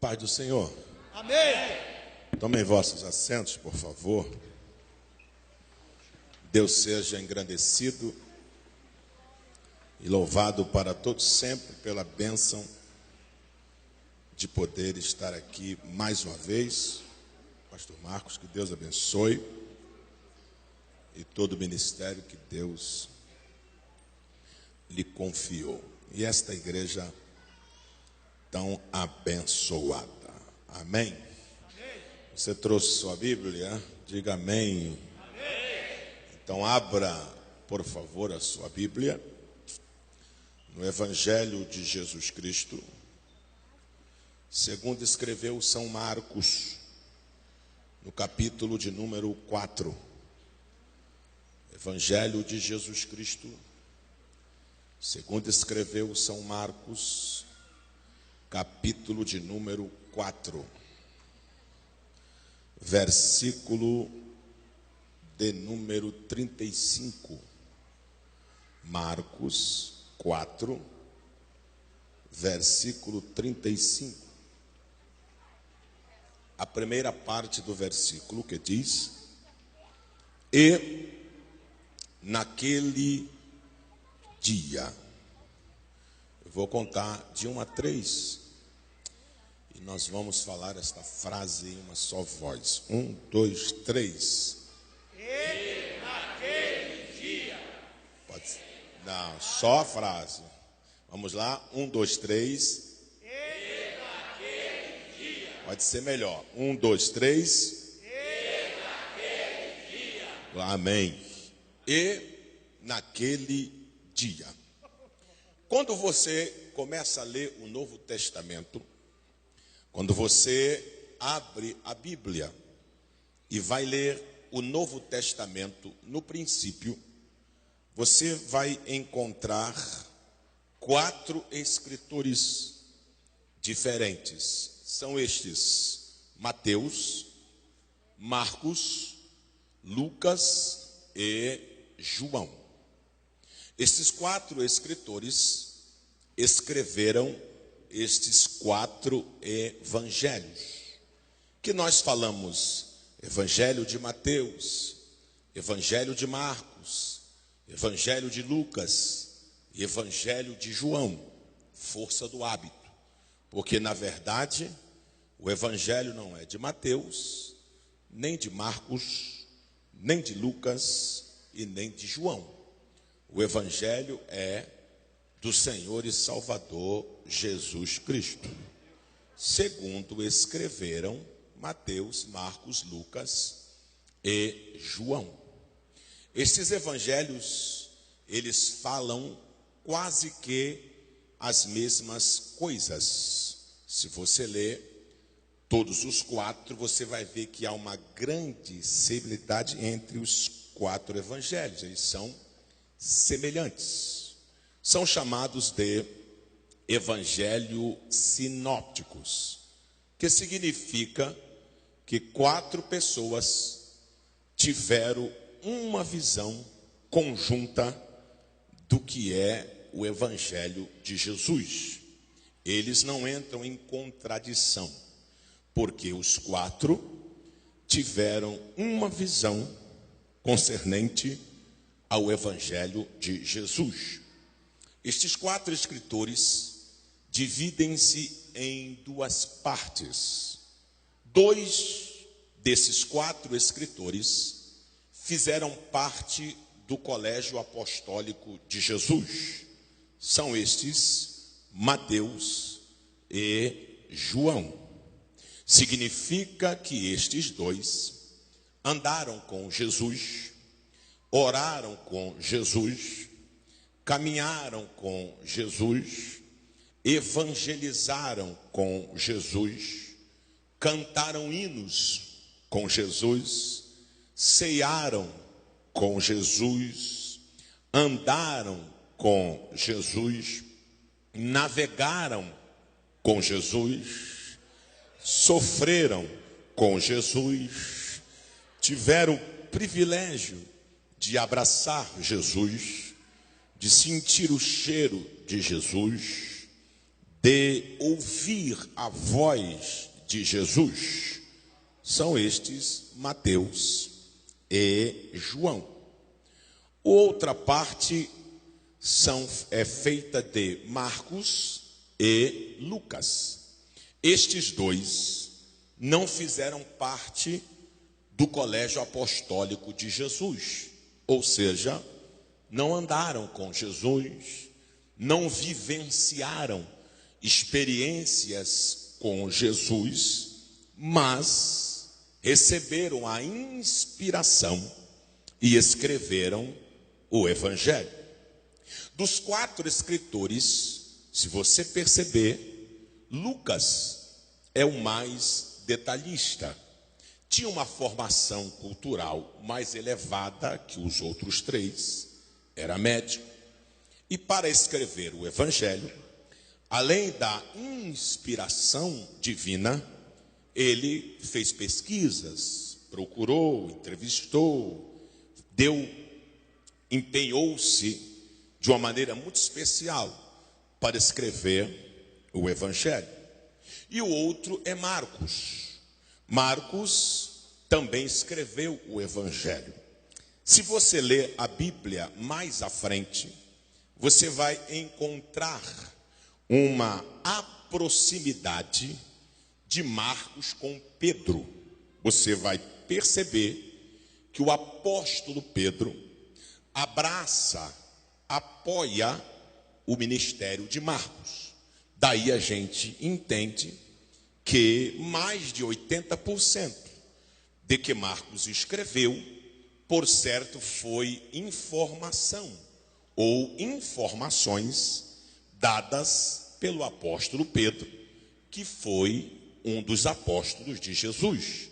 Paz do Senhor. Amém. Tomem vossos assentos, por favor. Deus seja engrandecido e louvado para todos sempre pela bênção de poder estar aqui mais uma vez. Pastor Marcos, que Deus abençoe, e todo o ministério que Deus lhe confiou. E esta igreja tão abençoada. Amém? Você trouxe sua Bíblia? Diga amém. Então abra, por favor, a sua Bíblia no Evangelho de Jesus Cristo, segundo escreveu São Marcos, no capítulo de número 4. Evangelho de Jesus Cristo, segundo escreveu São Marcos, capítulo de número 4, versículo de número 35. Marcos 4, versículo 35. A primeira parte do versículo que diz: e naquele dia. Eu vou contar de 1 a 3 e nós vamos falar esta frase em uma só voz. 1, 2, 3. E naquele dia. Pode ser. Não, só a frase. Vamos lá, 1, 2, 3. E naquele dia. Pode ser melhor. 1, 2, 3. E naquele dia. Amém. E naquele dia. Quando você começa a ler o Novo Testamento, quando você abre a Bíblia e vai ler o Novo Testamento, no princípio, você vai encontrar 4 escritores diferentes. São estes: Mateus, Marcos, Lucas e João. Estes 4 escritores escreveram estes 4 evangelhos, que nós falamos: Evangelho de Mateus, Evangelho de Marcos, Evangelho de Lucas e Evangelho de João. Força do hábito, porque na verdade o Evangelho não é de Mateus, nem de Marcos, nem de Lucas e nem de João. O Evangelho é do Senhor e Salvador Jesus Cristo, segundo escreveram Mateus, Marcos, Lucas e João. Estes evangelhos, eles falam quase que as mesmas coisas. Se você ler todos os 4, você vai ver que há uma grande similaridade entre os 4 evangelhos. Eles são semelhantes. São chamados de evangelho sinópticos, que significa que 4 pessoas tiveram uma visão conjunta do que é o evangelho de Jesus. Eles não entram em contradição, porque os 4 tiveram uma visão concernente ao evangelho de Jesus. Estes 4 escritores dividem-se em 2 partes. 2 desses 4 escritores fizeram parte do colégio apostólico de Jesus. São estes Mateus e João. Significa que estes 2 andaram com Jesus, oraram com Jesus, caminharam com Jesus, evangelizaram com Jesus, cantaram hinos com Jesus, cearam com Jesus, andaram com Jesus, navegaram com Jesus, sofreram com Jesus, tiveram o privilégio de abraçar Jesus, de sentir o cheiro de Jesus, de ouvir a voz de Jesus são estes Mateus e João. Outra parte é feita de Marcos e Lucas. Estes dois não fizeram parte do colégio apostólico de Jesus, ou seja, não andaram com Jesus, não vivenciaram experiências com Jesus, mas receberam a inspiração e escreveram o Evangelho. Dos 4 escritores, se você perceber, Lucas é o mais detalhista. Tinha uma formação cultural mais elevada que os outros 3, era médico. E para escrever o Evangelho, além da inspiração divina, ele fez pesquisas, procurou, entrevistou, empenhou-se de uma maneira muito especial para escrever o Evangelho. E o outro é Marcos. Marcos também escreveu o Evangelho. Se você ler a Bíblia mais à frente, você vai encontrar uma proximidade de Marcos com Pedro. Você vai perceber que o apóstolo Pedro apoia o ministério de Marcos. Daí a gente entende que mais de 80% de que Marcos escreveu, por certo, foi informação ou informações dadas pelo apóstolo Pedro, que foi um dos apóstolos de Jesus.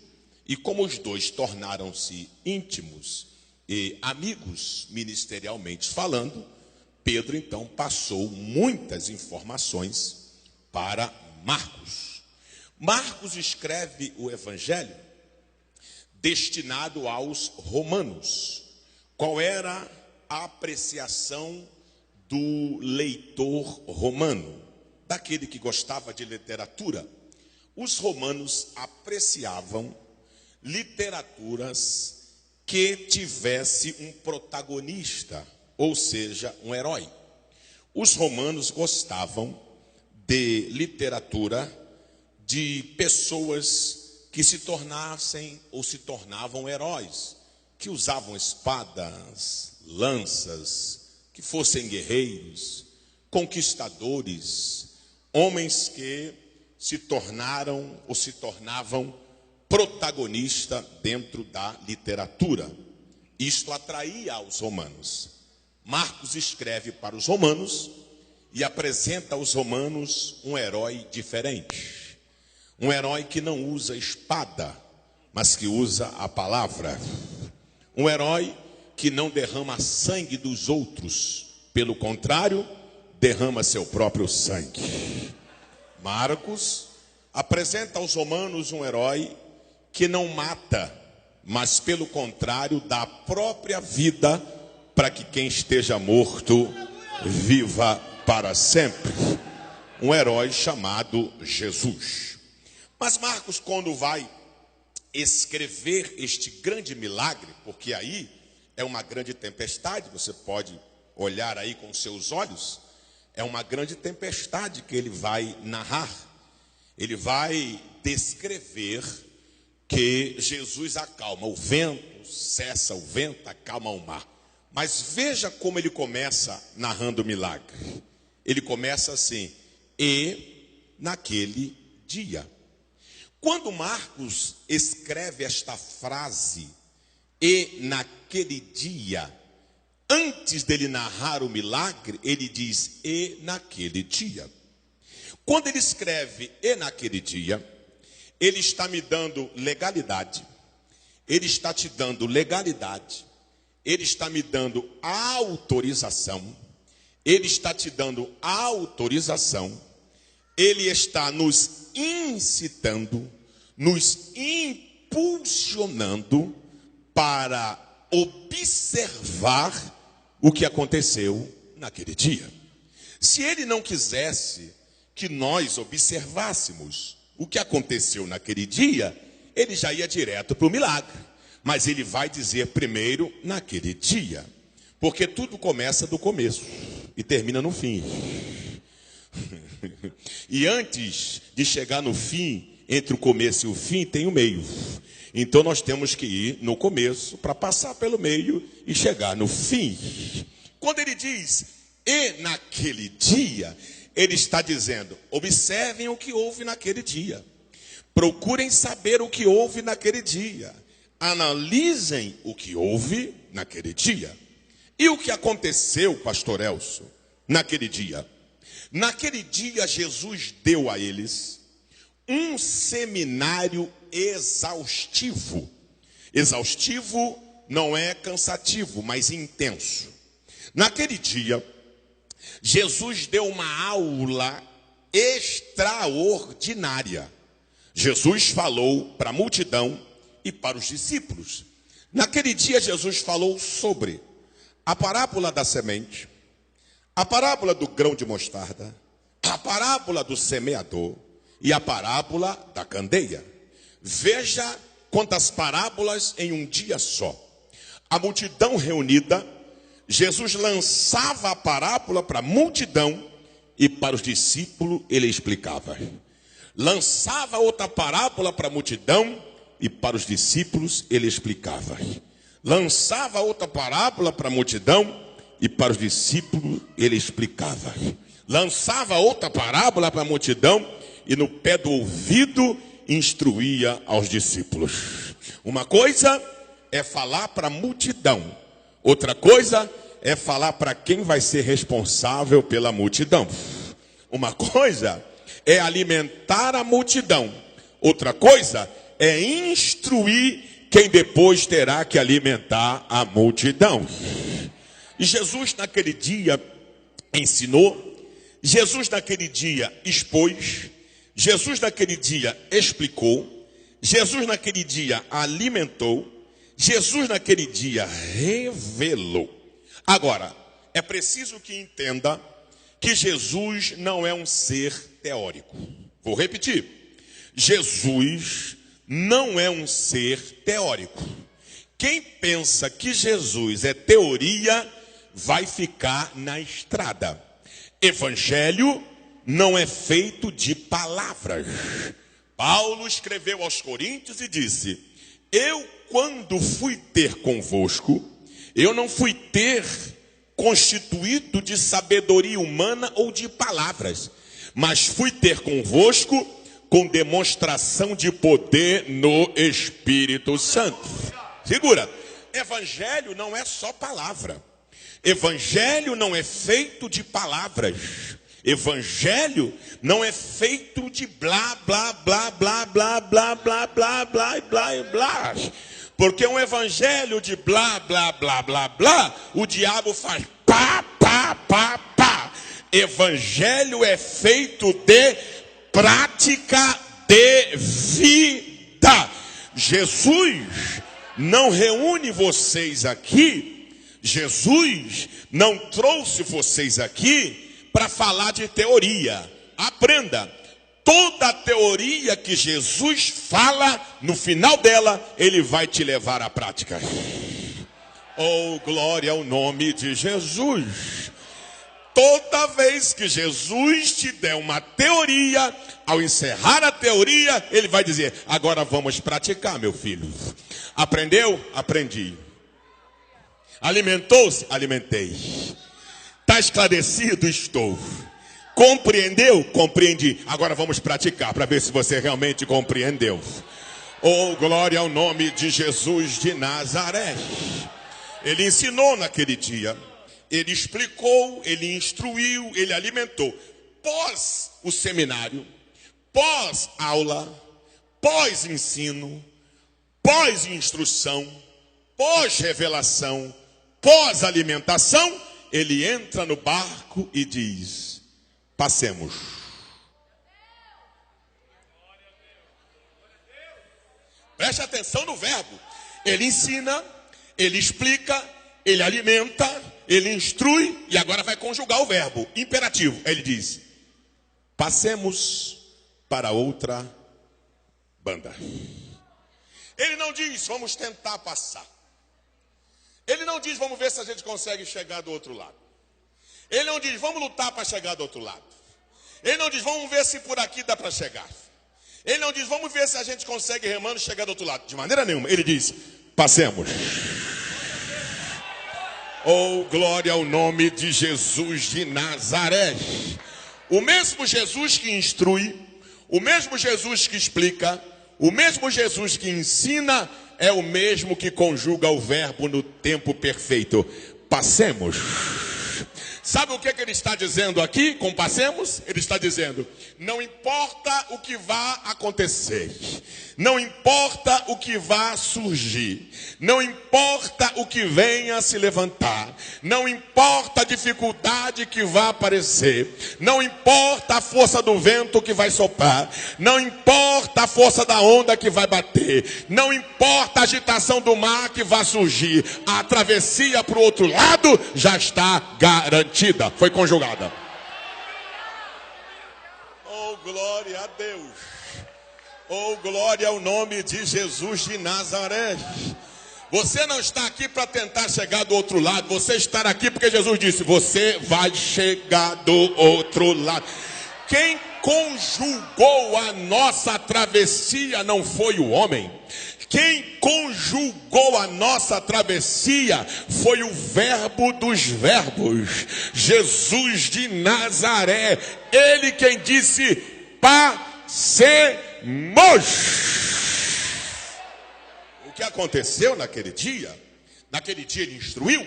E como os dois tornaram-se íntimos e amigos ministerialmente falando, Pedro então passou muitas informações para Marcos. Marcos escreve o Evangelho destinado aos romanos. Qual era a apreciação do leitor romano, daquele que gostava de literatura? Os romanos apreciavam literaturas que tivesse um protagonista, ou seja, um herói. Os romanos gostavam de literatura de pessoas que se tornassem ou se tornavam heróis, que usavam espadas, lanças, que fossem guerreiros, conquistadores, homens que se tornaram ou se tornavam protagonista dentro da literatura. Isto atraía aos romanos. Marcos escreve para os romanos e apresenta aos romanos um herói diferente. Um herói que não usa espada, mas que usa a palavra. Um herói que não derrama sangue dos outros, pelo contrário, derrama seu próprio sangue. Marcos apresenta aos romanos um herói que não mata, mas pelo contrário, dá a própria vida para que quem esteja morto viva para sempre. Um herói chamado Jesus. Mas Marcos, quando vai escrever este grande milagre, porque aí é uma grande tempestade, você pode olhar aí com seus olhos, é uma grande tempestade que ele vai narrar. Ele vai descrever que Jesus acalma o vento, cessa o vento, acalma o mar. Mas veja como ele começa narrando o milagre. Ele começa assim: e naquele dia. Quando Marcos escreve esta frase, e naquele dia, antes dele narrar o milagre, ele diz, e naquele dia. Quando ele escreve, e naquele dia, ele está me dando legalidade, ele está te dando legalidade, ele está me dando autorização, ele está te dando autorização, ele está nos incitando, nos impulsionando para observar o que aconteceu naquele dia. Se ele não quisesse que nós observássemos o que aconteceu naquele dia, ele já ia direto para o milagre. Mas ele vai dizer primeiro naquele dia. Porque tudo começa do começo e termina no fim. E antes de chegar no fim, entre o começo e o fim, tem o meio. Então nós temos que ir no começo para passar pelo meio e chegar no fim. Quando ele diz, e naquele dia, ele está dizendo, observem o que houve naquele dia. Procurem saber o que houve naquele dia. Analisem o que houve naquele dia. E o que aconteceu, pastor Elcio, naquele dia? Naquele dia, Jesus deu a eles um seminário exaustivo. Exaustivo não é cansativo, mas intenso. Naquele dia, Jesus deu uma aula extraordinária. Jesus falou para a multidão e para os discípulos. Naquele dia, Jesus falou sobre a parábola da semente, a parábola do grão de mostarda, a parábola do semeador e a parábola da candeia. Veja quantas parábolas em um dia só. A multidão reunida, Jesus lançava a parábola para a multidão e para os discípulos ele explicava. Lançava outra parábola para a multidão e para os discípulos ele explicava. Lançava outra parábola para a multidão e para os discípulos ele explicava. Lançava outra parábola para a multidão e no pé do ouvido instruía aos discípulos. Uma coisa é falar para a multidão. Outra coisa é falar para quem vai ser responsável pela multidão. Uma coisa é alimentar a multidão. Outra coisa é instruir quem depois terá que alimentar a multidão. E Jesus naquele dia ensinou, Jesus naquele dia expôs, Jesus naquele dia explicou, Jesus naquele dia alimentou, Jesus naquele dia revelou. Agora, é preciso que entenda que Jesus não é um ser teórico. Vou repetir. Jesus não é um ser teórico. Quem pensa que Jesus é teoria, vai ficar na estrada. Evangelho não é feito de palavras. Paulo escreveu aos Coríntios e disse, eu quando fui ter convosco, eu não fui ter constituído de sabedoria humana ou de palavras, mas fui ter convosco com demonstração de poder no Espírito Santo. Segura, evangelho não é só palavra. Evangelho não é feito de palavras. Evangelho não é feito de blá, blá, blá, blá, blá, blá, blá, blá, blá, blá, blá. Porque um evangelho de blá, blá, blá, blá, blá, o diabo faz pá, pá, pá, pá. Evangelho é feito de prática de vida. Jesus não reúne vocês aqui, Jesus não trouxe vocês aqui para falar de teoria. Aprenda, toda teoria que Jesus fala, no final dela, ele vai te levar à prática. Oh, glória ao nome de Jesus. Toda vez que Jesus te der uma teoria, ao encerrar a teoria, ele vai dizer, agora vamos praticar, meu filho. Aprendeu? Aprendi. Alimentou-se? Alimentei. Está esclarecido? Estou. Compreendeu? Compreendi. Agora vamos praticar para ver se você realmente compreendeu. Oh, glória ao nome de Jesus de Nazaré. Ele ensinou naquele dia. Ele explicou, ele instruiu, ele alimentou. Pós o seminário, pós aula, pós ensino, pós instrução, pós revelação, pós alimentação, ele entra no barco e diz, passemos. Preste atenção no verbo. Ele ensina, ele explica, ele alimenta, ele instrui e agora vai conjugar o verbo imperativo. Ele diz, passemos para outra banda. Ele não diz, vamos tentar passar. Ele não diz, vamos ver se a gente consegue chegar do outro lado. Ele não diz, vamos lutar para chegar do outro lado. Ele não diz, vamos ver se por aqui dá para chegar. Ele não diz, vamos ver se a gente consegue remando chegar do outro lado. De maneira nenhuma. Ele diz, passemos. Oh, glória ao nome de Jesus de Nazaré. O mesmo Jesus que instrui, o mesmo Jesus que explica, o mesmo Jesus que ensina, é o mesmo que conjuga o verbo no tempo perfeito. Passemos. Sabe o que ele está dizendo aqui com passemos? Ele está dizendo, não importa o que vá acontecer, não importa o que vá surgir, não importa o que venha se levantar, não importa a dificuldade que vá aparecer, não importa a força do vento que vai soprar, não importa a força da onda que vai bater, não importa a agitação do mar que vai surgir, a travessia para o outro lado já está garantida. Foi conjugada. Oh, glória a Deus. Oh, glória ao nome de Jesus de Nazaré. Você não está aqui para tentar chegar do outro lado. Você está aqui porque Jesus disse, você vai chegar do outro lado. Quem conjugou a nossa travessia não foi o homem. Quem conjugou a nossa travessia foi o verbo dos verbos, Jesus de Nazaré. Ele quem disse, passemos. O que aconteceu naquele dia? Naquele dia ele instruiu,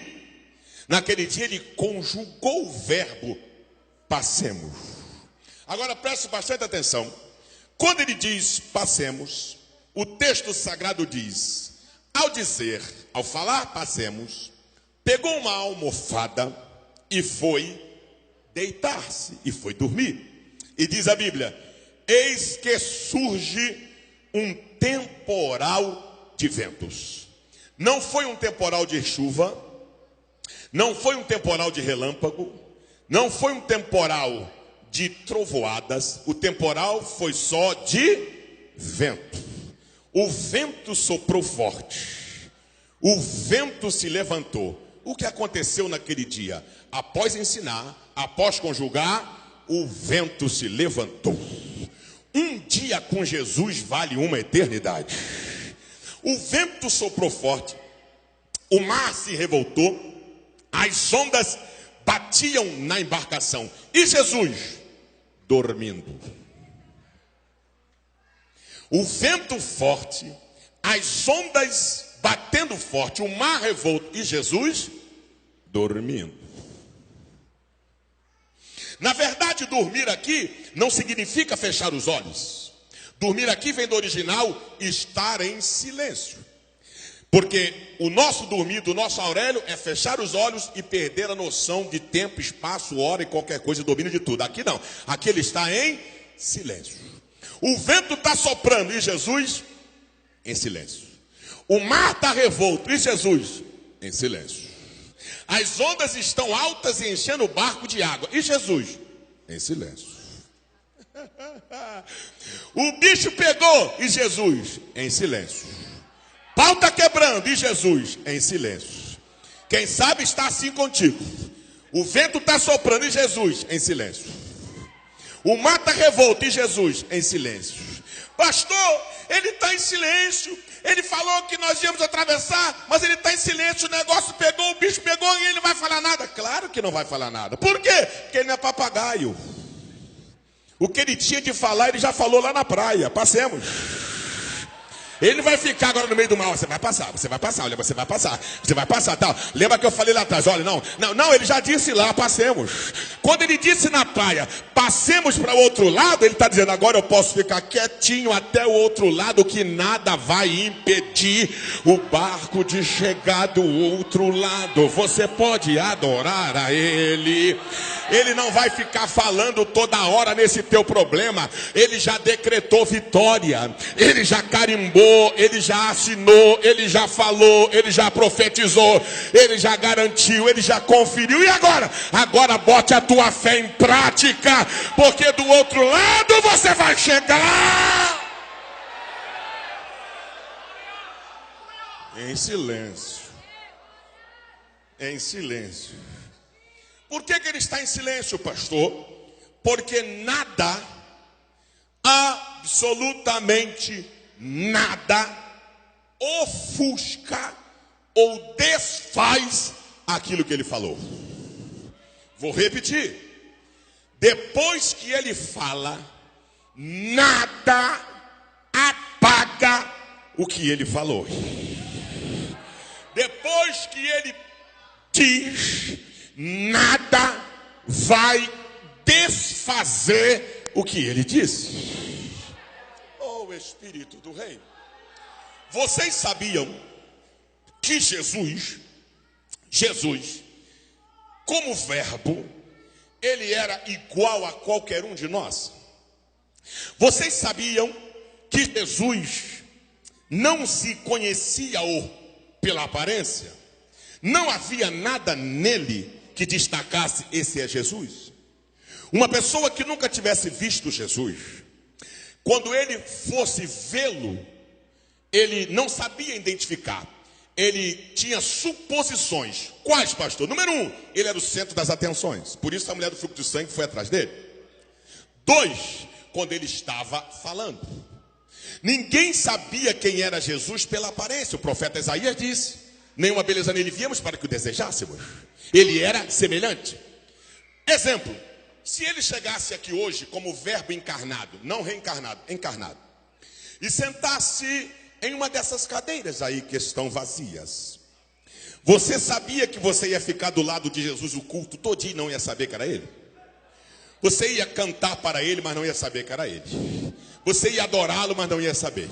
naquele dia ele conjugou o verbo, passemos. Agora preste bastante atenção. Quando ele diz passemos, o texto sagrado diz, ao falar passemos, pegou uma almofada e foi deitar-se, e foi dormir. E diz a Bíblia, eis que surge um temporal de ventos. Não foi um temporal de chuva, não foi um temporal de relâmpago, não foi um temporal de trovoadas, o temporal foi só de vento. O vento soprou forte, o vento se levantou. O que aconteceu naquele dia? Após ensinar, após conjugar, o vento se levantou. Um dia com Jesus vale uma eternidade. O vento soprou forte, o mar se revoltou, as ondas batiam na embarcação. E Jesus, dormindo. O vento forte, as ondas batendo forte, o mar revolto e Jesus dormindo. Na verdade, dormir aqui não significa fechar os olhos. Dormir aqui vem do original estar em silêncio. Porque o nosso dormir do nosso Aurélio é fechar os olhos e perder a noção de tempo, espaço, hora e qualquer coisa, domínio de tudo. Aqui não, aqui ele está em silêncio. O vento está soprando e Jesus em silêncio. O mar está revolto e Jesus em silêncio. As ondas estão altas e enchendo o barco de água e Jesus em silêncio. O bicho pegou e Jesus em silêncio. Pau está quebrando e Jesus em silêncio. Quem sabe está assim contigo. O vento está soprando e Jesus em silêncio. O mar está revolto e Jesus em silêncio. Pastor, ele está em silêncio. Ele falou que nós íamos atravessar, mas ele está em silêncio. O negócio pegou, o bicho pegou e ele não vai falar nada. Claro que não vai falar nada. Por quê? Porque ele não é papagaio. O que ele tinha de falar, ele já falou lá na praia. Passemos. Ele vai ficar agora no meio do mar. Você vai passar, olha, você vai passar, tal. Lembra que eu falei lá atrás, olha, não, ele já disse lá, passemos. Quando ele disse na praia, passemos para o outro lado, ele está dizendo, agora eu posso ficar quietinho até o outro lado, que nada vai impedir o barco de chegar do outro lado. Você pode adorar a ele. Ele não vai ficar falando toda hora nesse teu problema. Ele já decretou vitória. Ele já carimbou pregou, ele já assinou, ele já falou, ele já profetizou, ele já garantiu, ele já conferiu. E agora? Agora bote a tua fé em prática, porque do outro lado você vai chegar. Em silêncio. Em silêncio. Por que ele está em silêncio, pastor? Porque nada, absolutamente nada, ofusca ou desfaz aquilo que ele falou. Vou repetir. Depois que ele fala, nada apaga o que ele falou. Depois que ele diz, nada vai desfazer o que ele disse. Oh, Espírito do Rei. Vocês sabiam que Jesus, como verbo, ele era igual a qualquer um de nós? Vocês sabiam que Jesus não se conhecia pela aparência? Não havia nada nele que destacasse: esse é Jesus. Uma pessoa que nunca tivesse visto Jesus, quando ele fosse vê-lo, ele não sabia identificar. Ele tinha suposições. Quais, pastor? Número 1, ele era o centro das atenções. Por isso a mulher do fluxo de sangue foi atrás dele. 2, quando ele estava falando. Ninguém sabia quem era Jesus pela aparência. O profeta Isaías disse: nenhuma beleza nele víamos para que o desejássemos. Ele era semelhante. Exemplo, se ele chegasse aqui hoje como verbo encarnado, não reencarnado, encarnado, e sentasse em uma dessas cadeiras aí que estão vazias, você sabia que você ia ficar do lado de Jesus o culto todinho e não ia saber que era ele? Você ia cantar para ele, mas não ia saber que era ele. Você ia adorá-lo, mas não ia saber.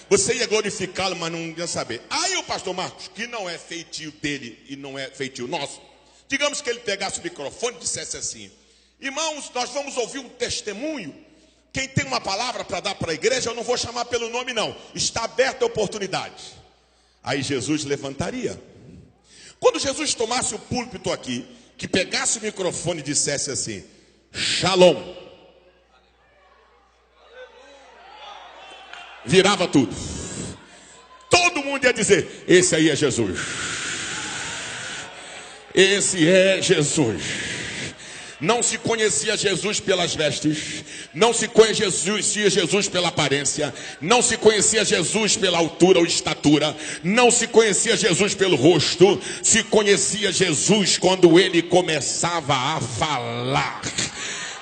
Você ia glorificá-lo, mas não ia saber. Aí o pastor Marcos, que não é feitio dele e não é feitio nosso, digamos que ele pegasse o microfone e dissesse assim: irmãos, nós vamos ouvir um testemunho. Quem tem uma palavra para dar para a igreja, eu não vou chamar pelo nome não. Está aberta a oportunidade. Aí Jesus levantaria. Quando Jesus tomasse o púlpito aqui, que pegasse o microfone e dissesse assim: Shalom, virava tudo. Todo mundo ia dizer: esse aí é Jesus. Esse é Jesus. Não se conhecia Jesus pelas vestes, não se conhecia Jesus pela aparência, não se conhecia Jesus pela altura ou estatura, não se conhecia Jesus pelo rosto, se conhecia Jesus quando ele começava a falar.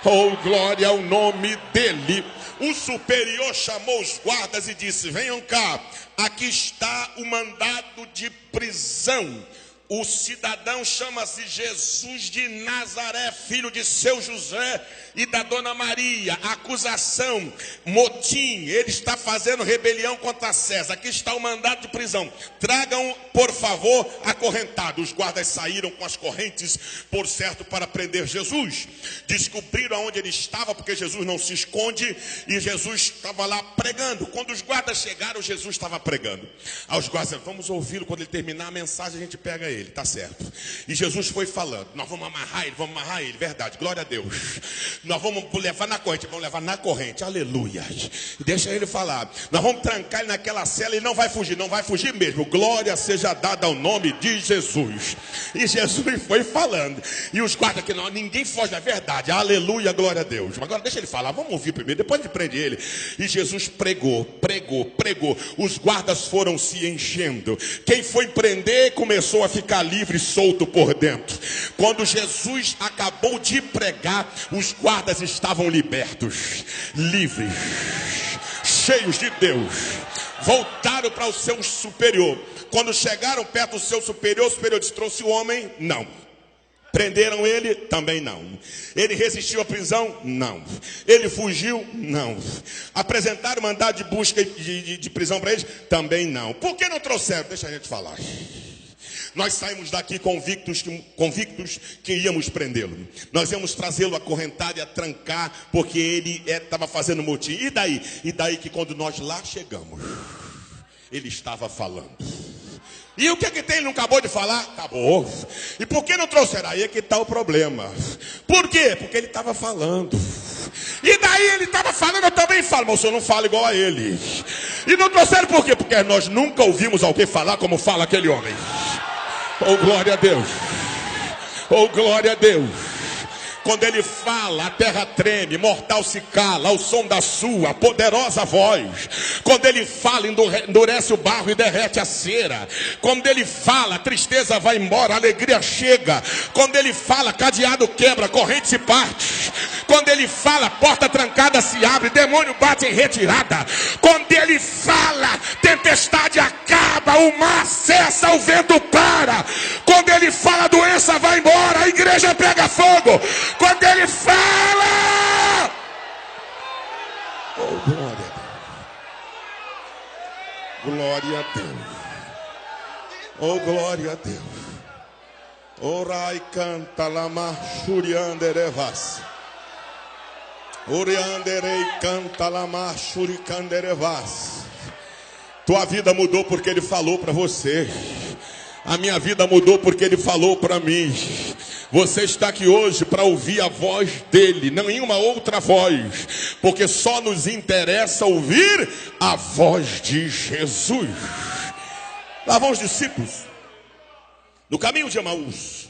Oh, glória ao nome dele. O superior chamou os guardas e disse: venham cá, aqui está o mandado de prisão. O cidadão chama-se Jesus de Nazaré, filho de seu José e da dona Maria. Acusação, motim, ele está fazendo rebelião contra César. Aqui está o mandado de prisão. Tragam, por favor, acorrentado. Os guardas saíram com as correntes, por certo, para prender Jesus. Descobriram onde ele estava, porque Jesus não se esconde, e Jesus estava lá pregando. Quando os guardas chegaram, Jesus estava pregando. Aos guardas: vamos ouvi-lo, quando ele terminar a mensagem a gente pega ele. Tá certo. E Jesus foi falando: nós vamos amarrar ele, verdade, glória a Deus. Nós vamos levar na corrente, aleluia. Deixa ele falar. Nós vamos trancar ele naquela cela, ele não vai fugir mesmo. Glória seja dada ao nome de Jesus. E Jesus foi falando. E os guardas que não, ninguém foge da verdade, aleluia, glória a Deus. Agora deixa ele falar, vamos ouvir primeiro, depois a gente prende ele. E Jesus pregou. Os guardas foram se enchendo. Quem foi prender começou a ficar livre, solto por dentro. Quando Jesus acabou de pregar, os guardas estavam libertos, livres, cheios de Deus. Voltaram para o seu superior. Quando chegaram perto do seu superior, o superior disse: trouxe o homem? Não. Prenderam ele? Também não. Ele resistiu à prisão? Não. Ele fugiu? Não. Apresentaram mandado de busca de prisão para eles? Também não. Por que não trouxeram? Deixa a gente falar. Nós saímos daqui convictos que íamos prendê-lo. Nós íamos trazê-lo acorrentado e a trancar, porque ele estava fazendo motim. E daí? E daí que quando nós lá chegamos, ele estava falando. E o que tem? Ele não acabou de falar? Acabou. E por que não trouxeram? Aí é que está o problema. Por quê? Porque ele estava falando. E daí ele estava falando, eu também falo, mas o senhor não fala igual a ele. E não trouxeram por quê? Porque nós nunca ouvimos alguém falar como fala aquele homem. Oh, glória a Deus. Oh, glória a Deus. Quando ele fala, a terra treme, mortal se cala ao som da sua poderosa voz. Quando ele fala, endurece o barro e derrete a cera. Quando ele fala, a tristeza vai embora, a alegria chega. Quando ele fala, cadeado quebra, corrente se parte. Quando ele fala, porta trancada se abre, demônio bate em retirada. Quando ele fala, tempestade acaba, o mar cessa, o vento para. Quando ele fala, a doença vai embora, a igreja pega fogo. Quando ele fala, oh, glória a Deus. Glória a Deus. Oh, glória a Deus. Orai canta lama shurianderevas. Orianderei canta lama shuricanderevas. Tua vida mudou porque ele falou para você. A minha vida mudou porque ele falou para mim. Você está aqui hoje para ouvir a voz dele, não nenhuma outra voz, porque só nos interessa ouvir a voz de Jesus. Lá vão os discípulos, no caminho de Emaús,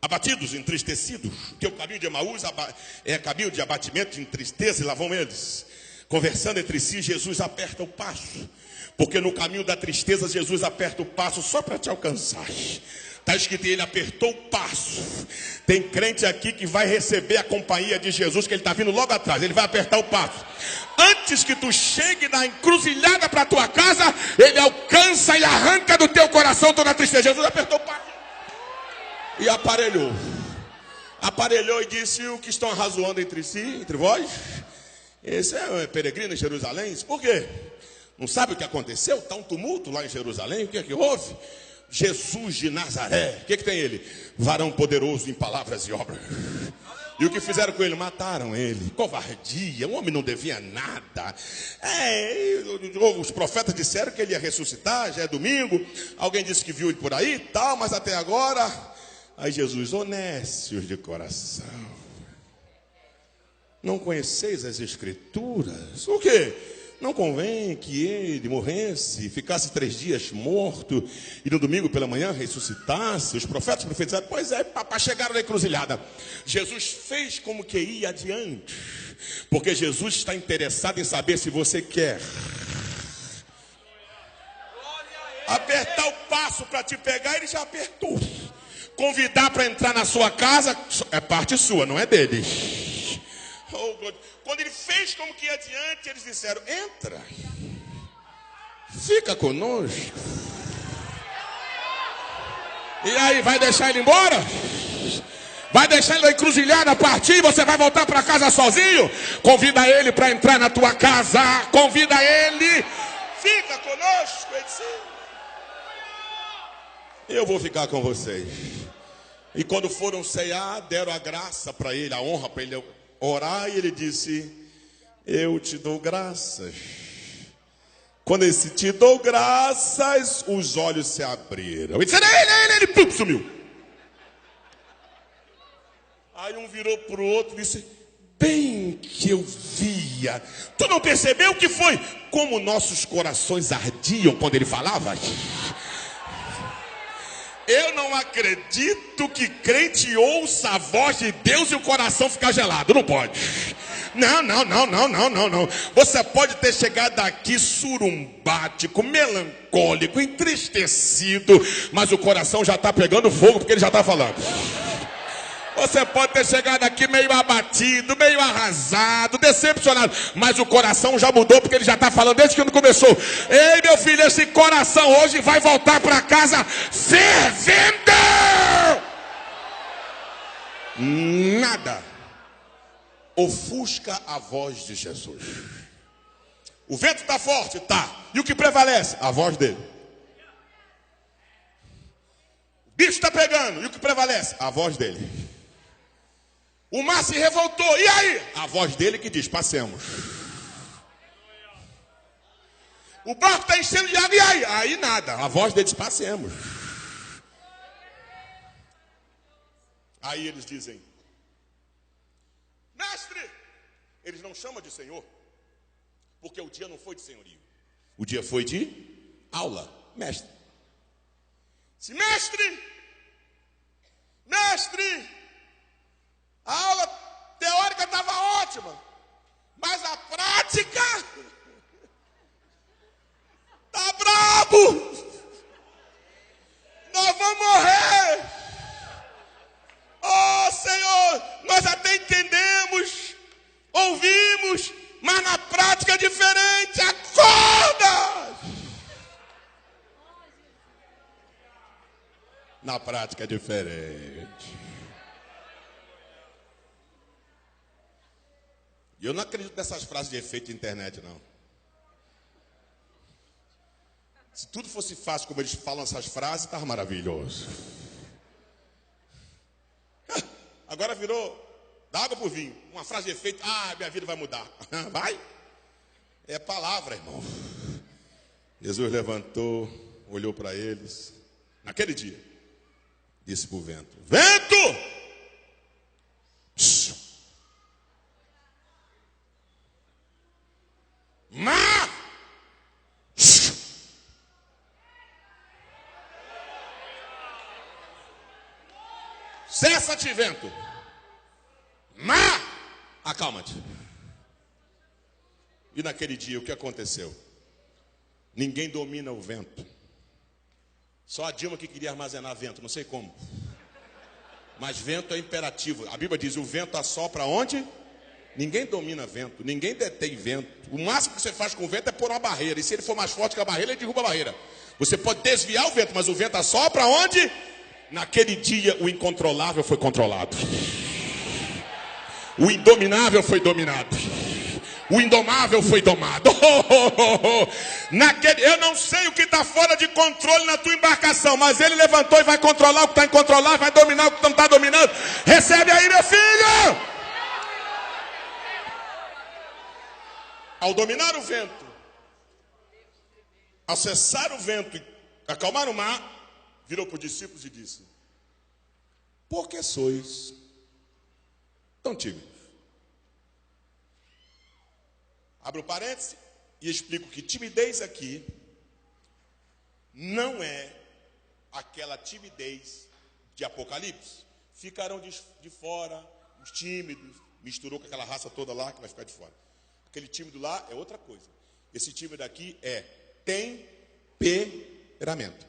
abatidos, entristecidos, porque o caminho de Emaús é caminho de abatimento, de tristeza, e lá vão eles, conversando entre si. Jesus aperta o passo, porque no caminho da tristeza Jesus aperta o passo só para te alcançar. Está escrito, ele apertou o passo. Tem crente aqui que vai receber a companhia de Jesus, que ele está vindo logo atrás. Ele vai apertar o passo. Antes que tu chegue na encruzilhada para a tua casa, ele alcança e arranca do teu coração toda a tristeza. Jesus apertou o passo e aparelhou. Aparelhou e disse, o que estão arrazoando entre si, entre vós? Esse é peregrino em Jerusalém. Por quê? Não sabe o que aconteceu? Está um tumulto lá em Jerusalém. O que é que houve? Jesus de Nazaré, o que tem ele? Varão poderoso em palavras e obras. E o que fizeram com ele? Mataram ele. Covardia, o homem não devia nada. Os profetas disseram que ele ia ressuscitar, já é domingo. Alguém disse que viu ele por aí e tal, mas até agora. Aí Jesus, honestos de coração, não conheceis as escrituras? O quê? Não convém que ele morresse, ficasse 3 dias morto, e no domingo pela manhã ressuscitasse? Os profetas profetizaram, pois é, para chegar na encruzilhada. Jesus fez como que ia adiante, porque Jesus está interessado em saber se você quer apertar o passo para te pegar. Ele já apertou. Convidar para entrar na sua casa é parte sua, não é dele. Quando ele fez como que ia adiante, eles disseram, entra, fica conosco. E aí, vai deixar ele embora? Vai deixar ele na encruzilhada partir e você vai voltar para casa sozinho? Convida ele para entrar na tua casa. Convida ele. Fica conosco. Ele disse, eu vou ficar com vocês. E quando foram ceiar, deram a graça para ele, a honra para ele orar, e ele disse, eu te dou graças. Quando ele disse, te dou graças, os olhos se abriram. Ele disse, ele pum, sumiu. Aí um virou para o outro e disse, bem que eu via. Tu não percebeu o que foi? Como nossos corações ardiam quando ele falava? Eu não acredito que crente ouça a voz de Deus e o coração ficar gelado. Não pode. Não. Você pode ter chegado aqui surumbático, melancólico, entristecido, mas o coração já está pegando fogo porque ele já está falando. Você pode ter chegado aqui meio abatido, meio arrasado, decepcionado, mas o coração já mudou porque ele já está falando desde que começou. Ei, meu filho, esse coração hoje vai voltar para casa fervendo. Nada ofusca a voz de Jesus. O vento está forte? Tá. E o que prevalece? A voz dele. O bicho está pegando. E o que prevalece? A voz dele. O mar se revoltou. E aí? A voz dele que diz, passemos. O barco está enchendo de água e aí? Aí nada. A voz deles, passemos. Aí eles dizem, mestre, eles não chamam de senhor, porque o dia não foi de senhorio. O dia foi de aula, mestre. Se mestre, a aula teórica estava ótima, mas a prática tá brabo. Nós vamos morrer. Oh Senhor, nós até entendemos, ouvimos, mas na prática é diferente. Acorda! Na prática é diferente. E eu não acredito nessas frases de efeito de internet, não. Se tudo fosse fácil como eles falam essas frases, estava maravilhoso. Agora virou da água para o vinho. Uma frase de efeito, minha vida vai mudar. Vai? É palavra, irmão. Jesus levantou, olhou para eles. Naquele dia, disse para o vento, vento! Mar! Cessa-te, vento. Mar! Acalma-te. E naquele dia, o que aconteceu? Ninguém domina o vento. Só a Dilma que queria armazenar vento, não sei como. Mas vento é imperativo. A Bíblia diz, o vento assopra onde? Ninguém domina vento, ninguém detém vento. O máximo que você faz com o vento é pôr uma barreira. E se ele for mais forte que a barreira, ele derruba a barreira. Você pode desviar o vento, mas o vento assopra onde? Naquele dia, o incontrolável foi controlado. O indominável foi dominado. O indomável foi domado. Eu não sei o que está fora de controle na tua embarcação, mas ele levantou e vai controlar o que está incontrolável, vai dominar o que não está dominando. Recebe aí, meu filho! Ao dominar o vento, ao cessar o vento e acalmar o mar, virou para os discípulos e disse, por que sois tão tímidos? Abro parênteses e explico que timidez aqui não é aquela timidez de Apocalipse. Ficarão de fora, os tímidos, misturou com aquela raça toda lá que vai ficar de fora. Aquele tímido lá é outra coisa. Esse tímido aqui é temperamento.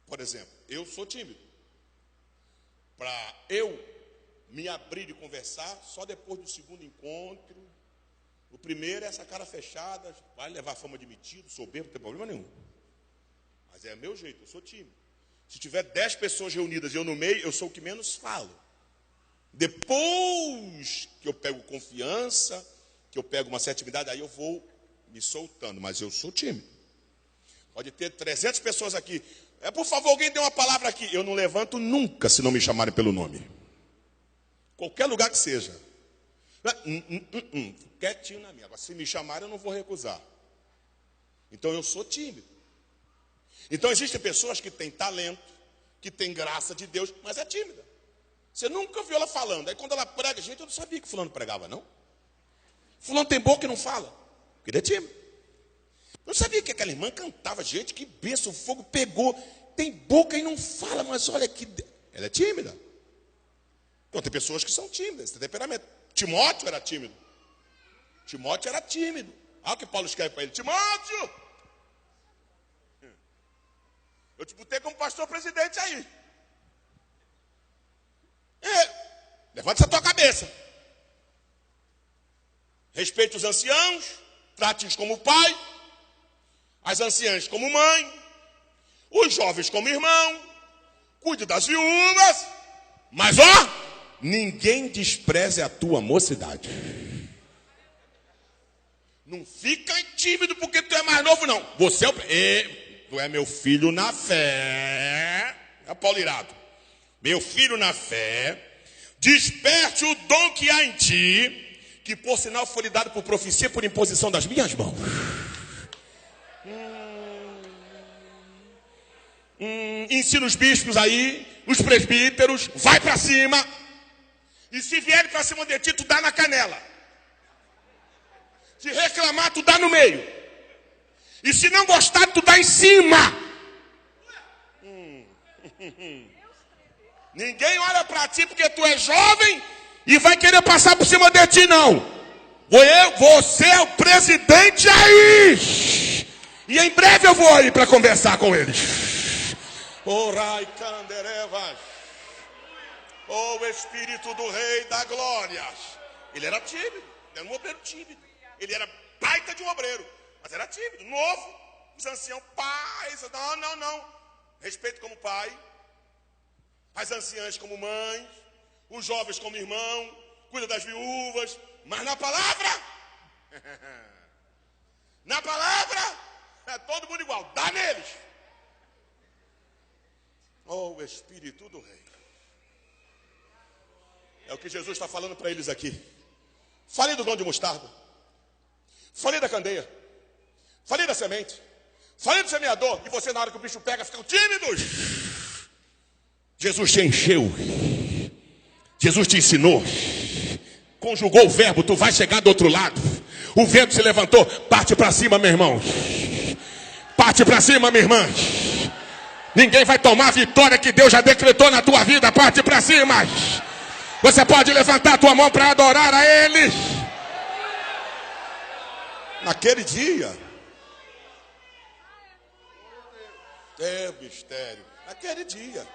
Por exemplo, eu sou tímido. Para eu me abrir e conversar, só depois do segundo encontro. O primeiro é essa cara fechada, vai levar fama de metido, soberbo, não tem problema nenhum. Mas é meu jeito, eu sou tímido. Se tiver 10 pessoas reunidas e eu no meio, eu sou o que menos falo. Depois que eu pego confiança, que eu pego uma certa intimidade, aí eu vou me soltando, mas eu sou tímido. Pode ter 300 pessoas aqui. Por favor, alguém dê uma palavra aqui. Eu não levanto nunca se não me chamarem pelo nome. Qualquer lugar que seja. Quietinho na minha. Agora, se me chamarem, eu não vou recusar. Então, eu sou tímido. Então, existem pessoas que têm talento, que têm graça de Deus, mas é tímida. Você nunca viu ela falando. Aí, quando ela prega, gente, eu não sabia que fulano pregava, não. Fulano tem boca e não fala. Porque ele é tímido. Eu não sabia que aquela irmã cantava. Gente, que bênção, o fogo pegou. Tem boca e não fala, mas olha que... Ela é tímida. Então, tem pessoas que são tímidas, tem temperamento. Timóteo era tímido. Timóteo era tímido. Olha o que Paulo escreve para ele. Timóteo! Eu te botei como pastor presidente aí. Levanta essa tua cabeça. Respeite os anciãos. Trate-os como pai. As anciãs como mãe. Os jovens como irmão. Cuide das viúvas. Mas ninguém despreze a tua mocidade. Não fica tímido porque tu é mais novo, não. Você tu é meu filho na fé. É Paulo Irado. Meu filho na fé. Desperte o dom que há em ti, que que por sinal foi lhe dado por profecia, por imposição das minhas mãos. Ensina os bispos aí, os presbíteros, vai para cima. E se vierem para cima de ti, tu dá na canela. Se reclamar, tu dá no meio. E se não gostar, tu dá em cima. Ninguém olha para ti porque tu é jovem e vai querer passar por cima de ti, não. Você é o presidente aí. E em breve eu vou aí para conversar com eles. Orai canderevas. O Espírito do Rei da Glória. Ele era tímido, ele era um obreiro tímido. Ele era baita de um obreiro, mas era tímido, novo. Os anciãos, pais, não. Respeito como pai. As anciãs como mães. Os jovens como irmão. Cuida das viúvas. Mas na palavra, é todo mundo igual. Dá neles. O Espírito do Rei. É o que Jesus está falando para eles aqui. Falei do grão de mostarda. Falei da candeia. Falei da semente. Falei do semeador. E você, na hora que o bicho pega, ficam tímidos. Jesus te encheu. Jesus te ensinou. Conjugou o verbo. Tu vai chegar do outro lado. O vento se levantou. Parte para cima, meu irmão. Parte para cima, minha irmã. Ninguém vai tomar a vitória que Deus já decretou na tua vida. Parte para cima. Você pode levantar a tua mão para adorar a Ele. Naquele dia. É mistério. Naquele dia.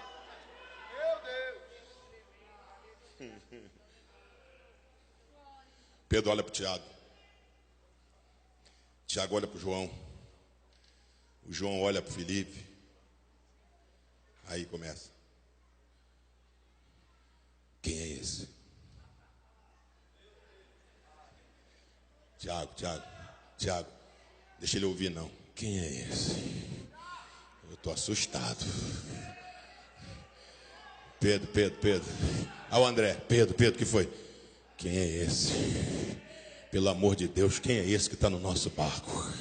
Pedro olha para o Tiago. Tiago olha para o João. O João olha para o Felipe. Aí começa. Quem é esse? Tiago, deixa ele ouvir não. Quem é esse? Eu estou assustado. Pedro. Ah, o André, Pedro, que foi? Quem é esse? Pelo amor de Deus, quem é esse que está no nosso barco?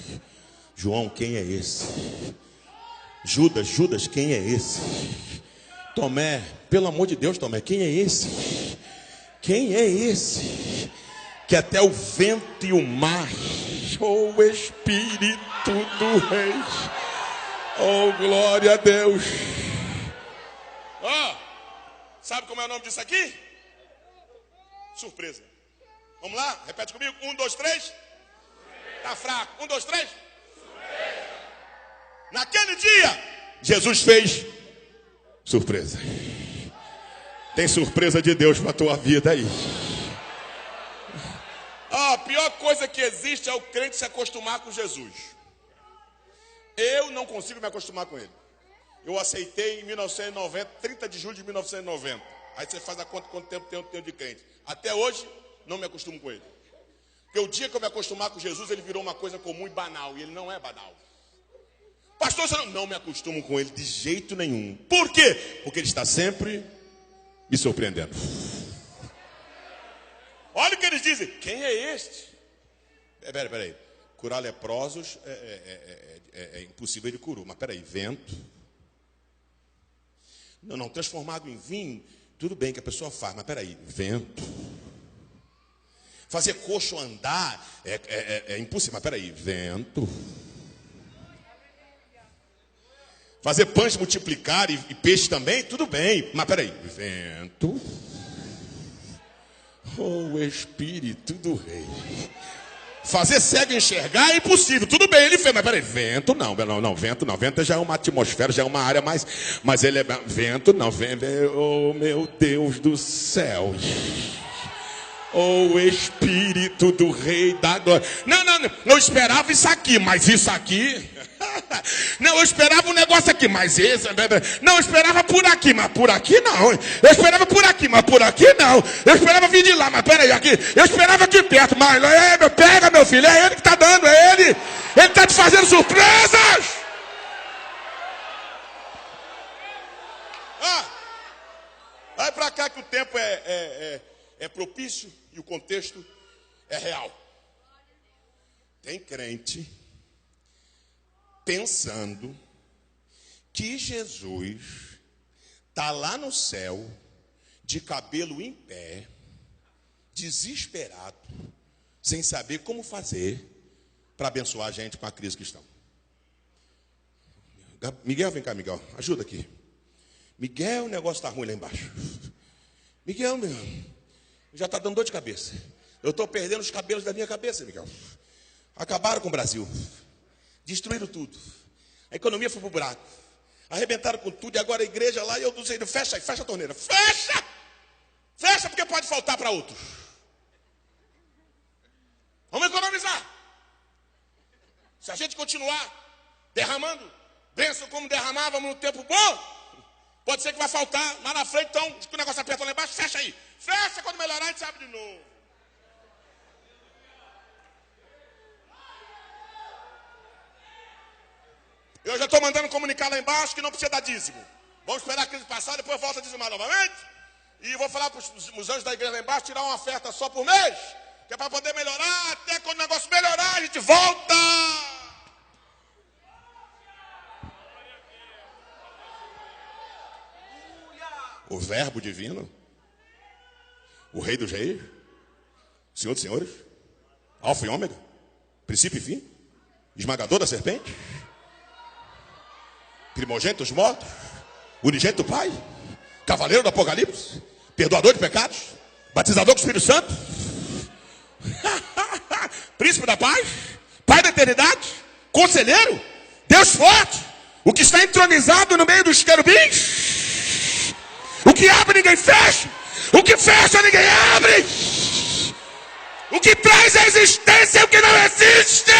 João, quem é esse? Judas, quem é esse? Tomé, pelo amor de Deus, Tomé, quem é esse? Quem é esse? Que até o vento e o mar, o Espírito do Rei, glória a Deus. Sabe como é o nome disso aqui? Surpresa. Vamos lá? Repete comigo. 1, 2, 3. Tá fraco. 1, 2, 3. Surpresa. Naquele dia, Jesus fez surpresa. Tem surpresa de Deus para a tua vida aí. A pior coisa que existe é o crente se acostumar com Jesus. Eu não consigo me acostumar com ele. Eu aceitei em 1990, 30 de julho de 1990. Aí você faz a conta quanto tempo tem eu tenho de crente. Até hoje, não me acostumo com ele. Porque o dia que eu me acostumar com Jesus, ele virou uma coisa comum e banal. E ele não é banal. Pastor, você não me acostumo com ele de jeito nenhum. Por quê? Porque ele está sempre me surpreendendo. Olha o que eles dizem. Quem é este? Peraí. Curar leprosos é impossível, ele curou. Mas peraí, vento. Não, transformar água em vinho, tudo bem que a pessoa faz. Mas peraí, vento. Fazer coxo andar é impossível. Mas peraí, vento. Fazer pães multiplicar e peixe também, tudo bem. Mas peraí, vento. O Espírito do Rei. Fazer cego enxergar é impossível. Tudo bem, ele fez. Mas peraí, vento não, vento não. Vento já é uma atmosfera, já é uma área mais. Mas ele é. Vento não, oh meu Deus do céu. O Espírito do Rei da Glória. Não. Eu esperava isso aqui, mas isso aqui. Não, eu esperava um negócio aqui, mas esse. Não, eu esperava por aqui, mas por aqui não. Eu esperava por aqui, mas por aqui não. Eu esperava vir de lá, mas peraí, aqui. Eu esperava aqui perto, mas pega, meu filho, é ele que está dando, é ele. Ele está te fazendo surpresas. Vai para cá que o tempo é propício e o contexto É real. Tem crente pensando que Jesus está lá no céu, de cabelo em pé, desesperado, sem saber como fazer para abençoar a gente com a crise que estão. Miguel, vem cá, Miguel, ajuda aqui. Miguel, o negócio está ruim lá embaixo. Miguel, meu, já está dando dor de cabeça. Eu estou perdendo os cabelos da minha cabeça, Miguel. Acabaram com o Brasil. Destruíram tudo. A economia foi para o buraco. Arrebentaram com tudo. E agora a igreja lá, e eu dizendo, fecha aí, fecha a torneira. Fecha! Fecha, porque pode faltar para outros. Vamos economizar. Se a gente continuar derramando bênção como derramávamos no tempo bom, pode ser que vai faltar lá na frente. Então, o negócio aperta lá embaixo, fecha aí. Fecha, quando melhorar a gente abre de novo. Eu já estou mandando comunicar lá embaixo que não precisa dar dízimo. Vamos esperar a crise passar, depois volta a dizimar novamente. E vou falar para os anjos da igreja lá embaixo tirar uma oferta só por mês, que é para poder melhorar. Até quando o negócio melhorar, a gente volta. O verbo divino, o rei dos reis, senhor dos senhores, alfa e ômega, princípio e fim, esmagador da serpente, primogênito dos mortos, unigênito do Pai, cavaleiro do Apocalipse, perdoador de pecados, batizador com o Espírito Santo, príncipe da paz, Pai da eternidade, conselheiro, Deus forte, o que está entronizado no meio dos querubins, o que abre ninguém fecha, o que fecha ninguém abre, o que traz a existência e o que não existe.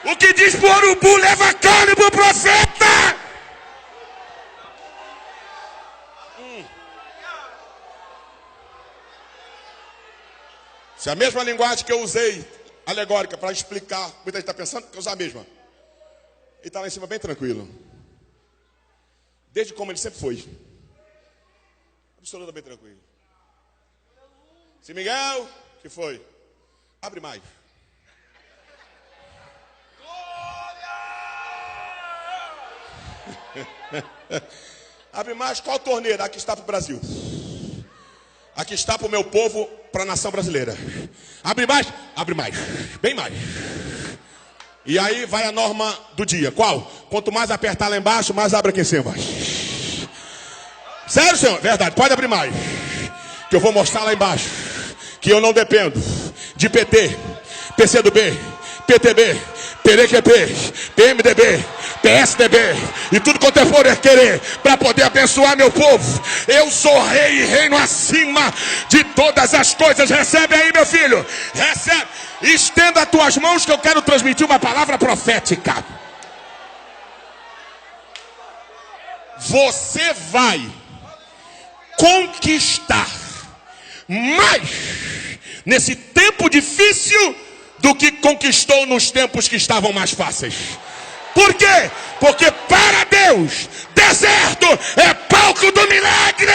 O que diz pro urubu, leva carne pro profeta. Se a mesma linguagem que eu usei, alegórica, para explicar, muita gente está pensando que eu usar a mesma. Ele está lá em cima bem tranquilo. Desde como ele sempre foi. Absolutamente tranquilo. Se Miguel, que foi? Abre mais. Abre mais, qual torneira? Aqui está para o Brasil. Aqui está para o meu povo, para a nação brasileira. Abre mais, bem mais. E aí vai a norma do dia. Qual? Quanto mais apertar lá embaixo, mais abre aqui em cima. Sério, senhor? Verdade, pode abrir mais. Que eu vou mostrar lá embaixo que eu não dependo de PT, PCdoB, PTB, PDQP, PMDB, PSDB e tudo quanto é for querer para poder abençoar meu povo. Eu sou rei e reino acima de todas as coisas. Recebe aí, meu filho, recebe. Estenda as tuas mãos que eu quero transmitir uma palavra profética. Você vai conquistar mais nesse tempo difícil do que conquistou nos tempos que estavam mais fáceis. Por quê? Porque para Deus, deserto é palco do milagre.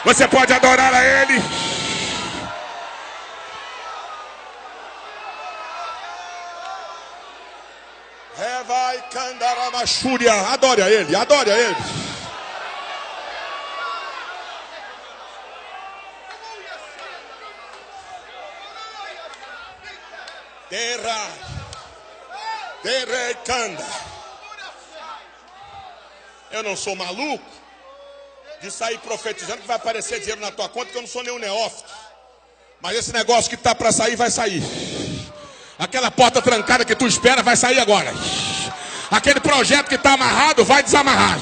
Você pode adorar a Ele. Vai candaramachúria. Adore a Ele, adore a Ele. Eu não sou maluco de sair profetizando que vai aparecer dinheiro na tua conta, que eu não sou nenhum neófito. Mas esse negócio que está para sair, vai sair. Aquela porta trancada que tu espera, vai sair agora. Aquele projeto que está amarrado, vai desamarrar.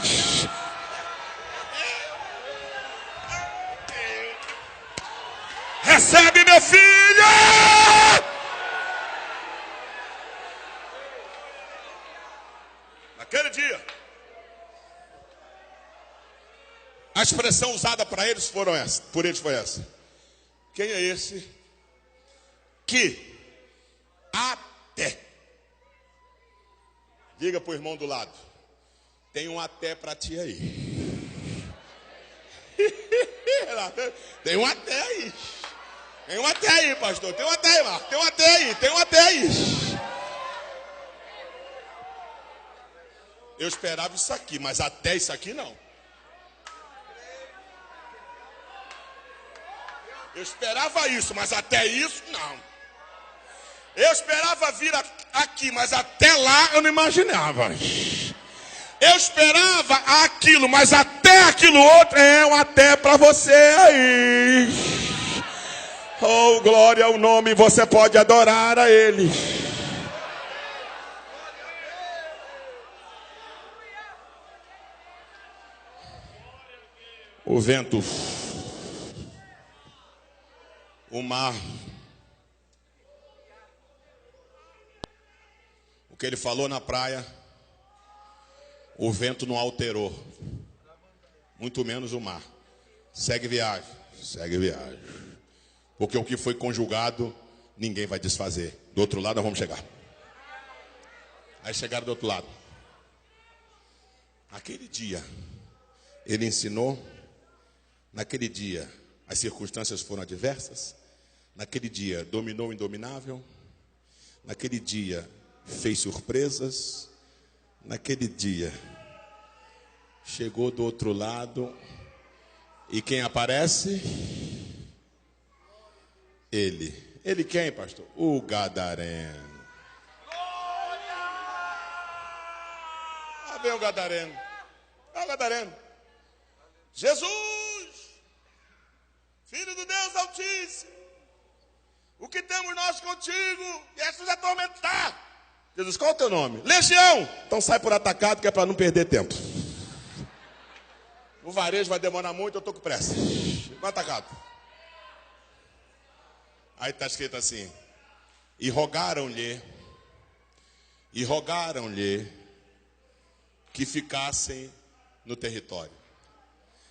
Recebe, meu filho! Naquele dia, a expressão usada por eles foi essa. Quem é esse que até, diga para o irmão do lado, Tem um até para ti aí. Tem um até aí. Tem um até aí, pastor. Tem um até aí, Marcos. Tem um até aí. Tem um até aí. Eu esperava isso aqui, mas até isso aqui não. Eu esperava isso, mas até isso não. Eu esperava vir aqui, mas até lá eu não imaginava. Eu esperava aquilo, mas até aquilo outro é um até para você aí. Oh, glória ao nome, você pode adorar a Ele. O vento, o mar, o que ele falou na praia, o vento não alterou, muito menos o mar. Segue viagem, segue viagem. Porque o que foi conjugado, ninguém vai desfazer. Do outro lado nós vamos chegar. Aí chegaram do outro lado. Aquele dia, ele ensinou. Naquele dia, as circunstâncias foram adversas. Naquele dia, dominou o indominável. Naquele dia, fez surpresas. Naquele dia, chegou do outro lado. E quem aparece? Ele. Ele quem, pastor? O gadareno. Ah, vem o gadareno. É o gadareno. Jesus, Filho do Deus Altíssimo, o que temos nós contigo? Vieste nos atormentar. Jesus, qual é o teu nome? Legião. Então sai por atacado, que é para não perder tempo. O varejo vai demorar muito, eu estou com pressa. Vai atacado. Aí está escrito assim: e rogaram-lhe que ficassem no território.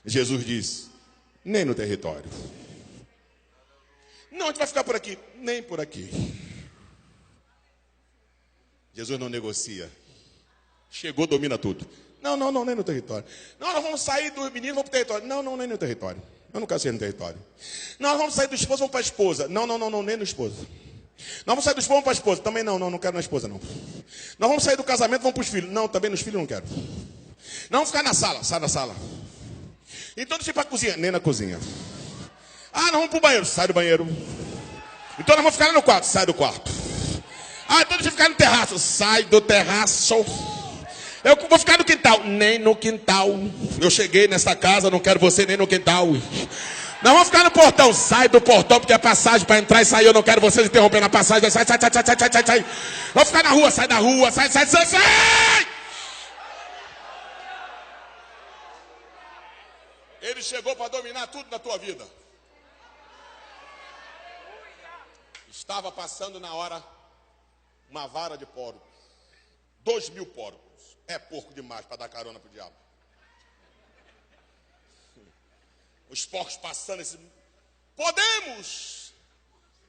Jesus disse: nem no território. Não, a gente vai ficar por aqui. Nem por aqui. Jesus não negocia. Chegou, domina tudo. Não, nem no território. Não, nós vamos sair dos meninos, vamos para o território. Não, nem no território. Eu não quero ser no território. Não, nós vamos sair do esposo, vamos para a esposa. Não, nem no esposo. Nós vamos sair do esposo, vamos para a esposa. Também não quero na esposa, não. Nós vamos sair do casamento, vamos para os filhos. Não, também nos filhos não quero. Não, vamos ficar na sala, sai da sala. Então deixa eu ir para a cozinha, nem na cozinha. Ah, nós vamos para o banheiro, sai do banheiro. Então nós vamos ficar no quarto, sai do quarto. Ah, então deixa eu ficar no terraço, sai do terraço. Eu vou ficar no quintal, nem no quintal. Eu cheguei nessa casa, não quero você nem no quintal. Nós vamos ficar no portão, sai do portão, porque é passagem para entrar e sair. Eu não quero vocês interrompendo a passagem. Sai. Vamos ficar na rua, sai da rua, sai. Ele chegou para dominar tudo na tua vida. Estava passando na hora uma vara de porcos. 2.000 porcos. É porco demais para dar carona para o diabo. Os porcos passando. Podemos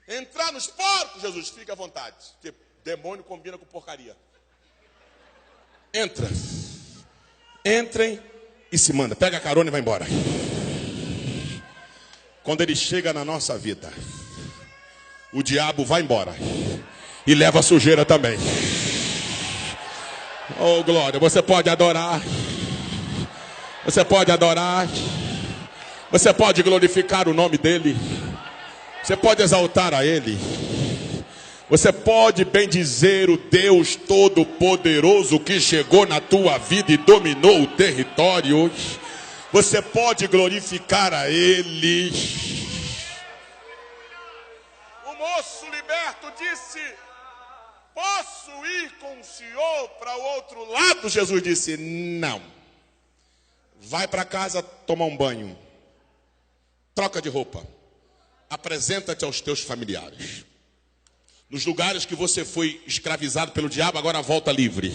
entrar nos porcos? Jesus, fica à vontade. Porque demônio combina com porcaria. Entrem e se manda. Pega a carona e vai embora. Quando ele chega na nossa vida, o diabo vai embora. E leva a sujeira também. Oh, glória, você pode adorar. Você pode adorar. Você pode glorificar o nome dele. Você pode exaltar a ele. Você pode bendizer o Deus Todo-Poderoso que chegou na tua vida e dominou o território. Você pode glorificar a ele. O moço liberto disse: posso ir com o senhor para o outro lado? Jesus disse: não. Vai para casa tomar um banho. Troca de roupa. Apresenta-te aos teus familiares. Nos lugares que você foi escravizado pelo diabo, agora volta livre.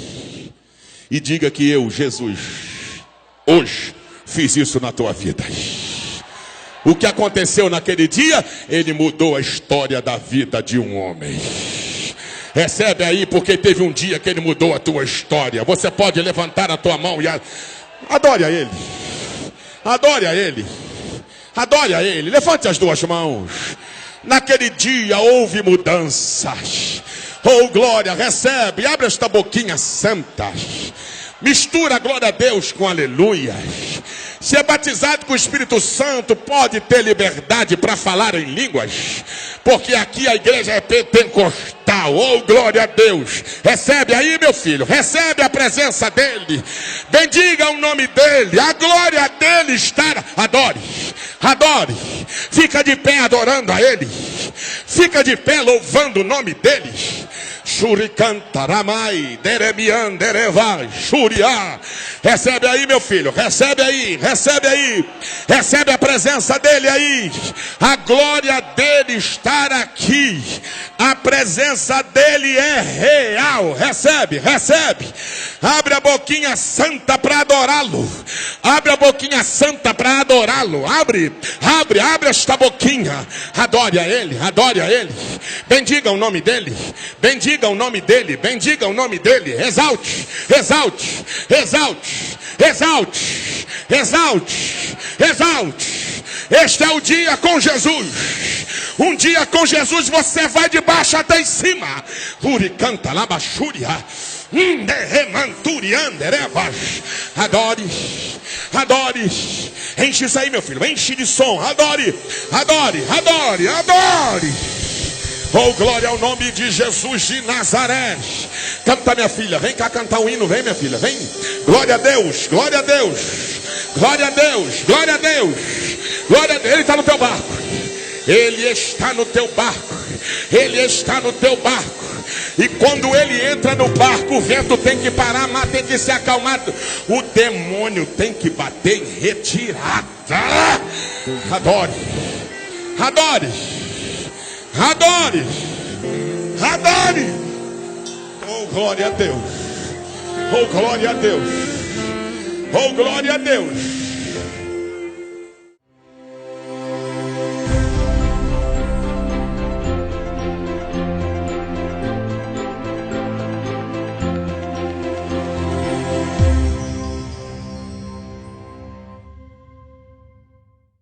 E diga que eu, Jesus, hoje fiz isso na tua vida. O que aconteceu naquele dia? Ele mudou a história da vida de um homem. Recebe aí, porque teve um dia que Ele mudou a tua história. Você pode levantar a tua mão e adore a Ele. Adore a Ele. Adore a Ele. Levante as duas mãos. Naquele dia houve mudanças. Oh, glória, recebe. Abre esta boquinha santa. Mistura a glória a Deus com aleluia. Se é batizado com o Espírito Santo, pode ter liberdade para falar em línguas. Porque aqui a igreja é pentecostal. Oh, glória a Deus. Recebe aí, meu filho. Recebe a presença dEle. Bendiga o nome dEle. A glória dEle está. Adore. Adore. Fica de pé adorando a Ele. Fica de pé louvando o nome dEle. Shurikantaramai, Deremian, Derevai, Shuria. Recebe aí, meu filho. Recebe aí. Recebe aí. Recebe a presença dEle aí. A glória dEle está aqui. A presença dEle é real. Recebe, recebe. Abre a boquinha santa para adorá-lo. Abre a boquinha santa para adorá-lo. Abre esta boquinha. Adore a Ele, adore a Ele. Bendiga o nome dEle. Bendiga o nome dEle. Bendiga o nome dEle. Exalte, exalte, exalte, exalte, exalte, exalte. Este é o dia com Jesus. Um dia com Jesus você vai de baixo até em cima. Uricanta labachúria. Adore, adore. Enche isso aí, meu filho. Enche de som. Adore, adore, adore, adore. Oh, glória ao nome de Jesus de Nazaré. Canta, minha filha. Vem cá cantar um hino. Vem, minha filha. Vem. Glória a Deus. Glória a Deus. Glória a Deus. Glória a Deus. Glória a Deus. Ele está no teu barco. Ele está no teu barco. Ele está no teu barco. E quando ele entra no barco, o vento tem que parar, mas tem que ser acalmado. O demônio tem que bater em retirada. Adore. Adore. Adore. Adore. Oh, glória a Deus. Oh, glória a Deus. Oh, glória a Deus.